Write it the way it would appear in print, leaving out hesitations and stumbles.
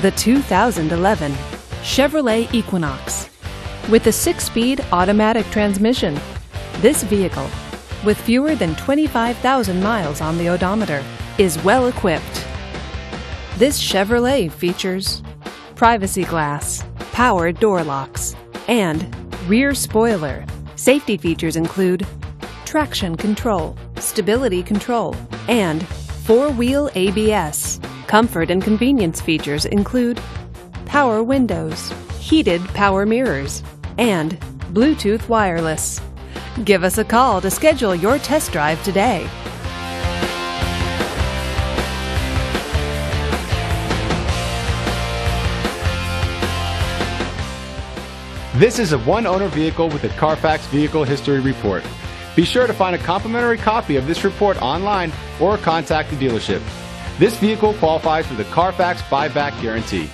The 2011 Chevrolet Equinox. With a 6-speed automatic transmission, this vehicle, with fewer than 25,000 miles on the odometer, is well equipped. This Chevrolet features privacy glass, power door locks, and rear spoiler. Safety features include traction control, stability control, and 4-wheel ABS. Comfort and convenience features include power windows, heated power mirrors, and Bluetooth wireless. Give us a call to schedule your test drive today. This is a one-owner vehicle with a Carfax Vehicle History Report. Be sure to find a complimentary copy of this report online or contact the dealership. This vehicle qualifies for the Carfax Buyback Guarantee.